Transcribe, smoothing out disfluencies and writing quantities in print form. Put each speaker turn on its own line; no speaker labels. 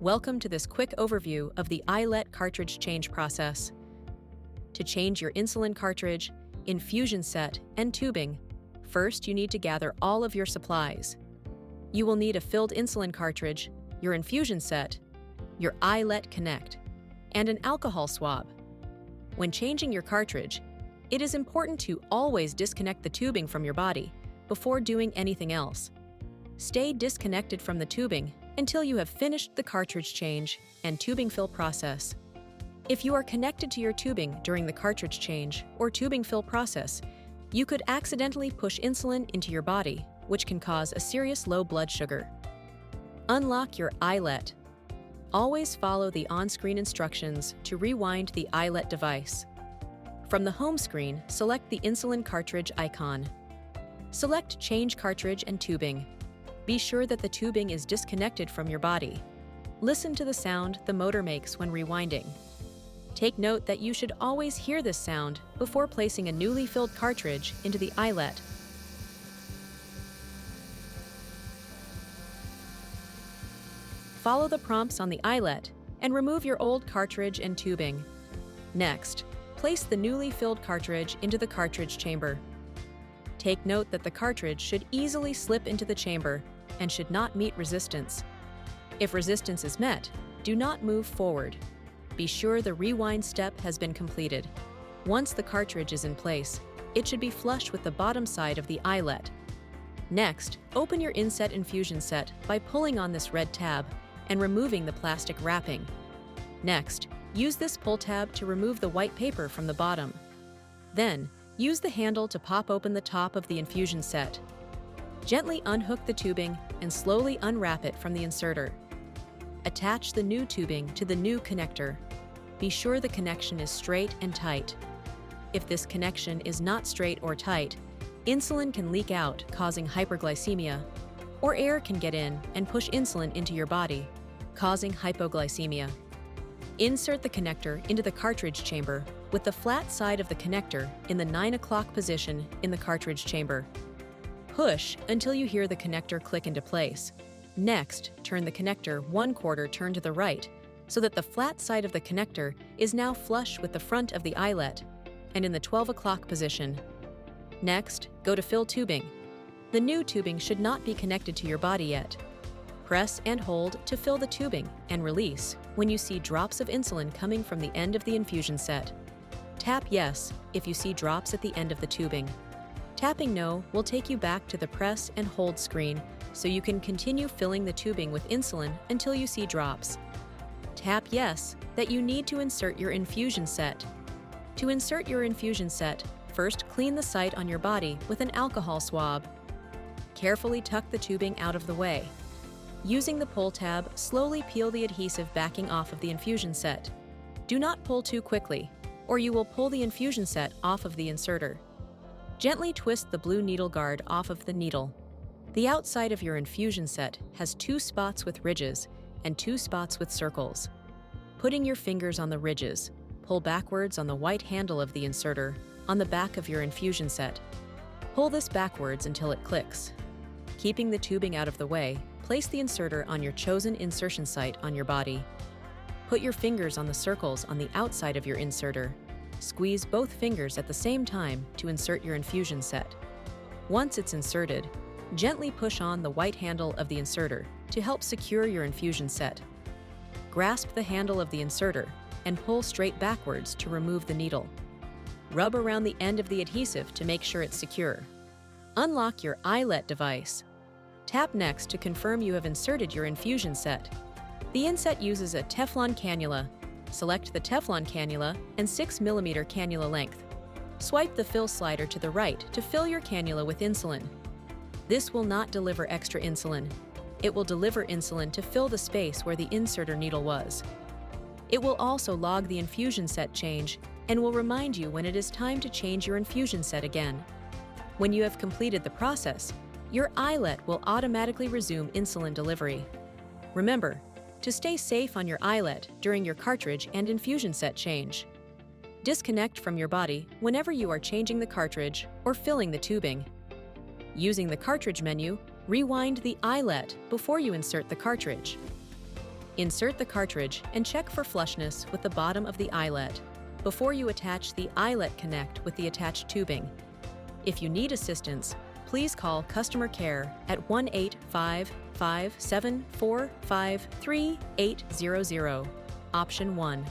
Welcome to this quick overview of the iLet cartridge change process. To change your insulin cartridge, infusion set, and tubing, first you need to gather all of your supplies. You will need a filled insulin cartridge, your infusion set, your iLet Connect, and an alcohol swab. When changing your cartridge, it is important to always disconnect the tubing from your body before doing anything else. Stay disconnected from the tubing until you have finished the cartridge change and tubing fill process. If you are connected to your tubing during the cartridge change or tubing fill process, you could accidentally push insulin into your body, which can cause a serious low blood sugar. Unlock your iLet. Always follow the on-screen instructions to rewind the iLet device. From the home screen, select the insulin cartridge icon. Select Change Cartridge and Tubing. Be sure that the tubing is disconnected from your body. Listen to the sound the motor makes when rewinding. Take note that you should always hear this sound before placing a newly filled cartridge into the iLet. Follow the prompts on the iLet and remove your old cartridge and tubing. Next, place the newly filled cartridge into the cartridge chamber. Take note that the cartridge should easily slip into the chamber and should not meet resistance. If resistance is met, do not move forward. Be sure the rewind step has been completed. Once the cartridge is in place, it should be flush with the bottom side of the iLet. Next, open your Inset infusion set by pulling on this red tab and removing the plastic wrapping. Next, use this pull tab to remove the white paper from the bottom. Then, use the handle to pop open the top of the infusion set. Gently unhook the tubing and slowly unwrap it from the inserter. Attach the new tubing to the new connector. Be sure the connection is straight and tight. If this connection is not straight or tight, insulin can leak out, causing hyperglycemia, or air can get in and push insulin into your body, causing hypoglycemia. Insert the connector into the cartridge chamber with the flat side of the connector in the 9 o'clock position in the cartridge chamber. Push until you hear the connector click into place. Next, turn the connector 1/4 turn to the right so that the flat side of the connector is now flush with the front of the iLet and in the 12 o'clock position. Next, go to fill tubing. The new tubing should not be connected to your body yet. Press and hold to fill the tubing and release when you see drops of insulin coming from the end of the infusion set. Tap Yes if you see drops at the end of the tubing. Tapping No will take you back to the press and hold screen so you can continue filling the tubing with insulin until you see drops. Tap Yes that you need to insert your infusion set. To insert your infusion set, first clean the site on your body with an alcohol swab. Carefully tuck the tubing out of the way. Using the pull tab, slowly peel the adhesive backing off of the infusion set. Do not pull too quickly, or you will pull the infusion set off of the inserter. Gently twist the blue needle guard off of the needle. The outside of your infusion set has 2 spots with ridges and 2 spots with circles. Putting your fingers on the ridges, pull backwards on the white handle of the inserter on the back of your infusion set. Pull this backwards until it clicks. Keeping the tubing out of the way, place the inserter on your chosen insertion site on your body. Put your fingers on the circles on the outside of your inserter. Squeeze both fingers at the same time to insert your infusion set. Once it's inserted, gently push on the white handle of the inserter to help secure your infusion set. Grasp the handle of the inserter and pull straight backwards to remove the needle. Rub around the end of the adhesive to make sure it's secure. Unlock your iLet device. Tap Next to confirm you have inserted your infusion set. The Inset uses a Teflon cannula. Select the Teflon cannula and 6mm cannula length. Swipe the fill slider to the right to fill your cannula with insulin. This will not deliver extra insulin. It will deliver insulin to fill the space where the inserter needle was. It will also log the infusion set change and will remind you when it is time to change your infusion set again. When you have completed the process, your iLet will automatically resume insulin delivery. Remember, to stay safe on your iLet during your cartridge and infusion set change. Disconnect from your body whenever you are changing the cartridge or filling the tubing. Using the cartridge menu, rewind the iLet before you insert the cartridge. Insert the cartridge and check for flushness with the bottom of the iLet before you attach the iLet Connect with the attached tubing. If you need assistance, please call customer care at 1-855-745-3800, option 1.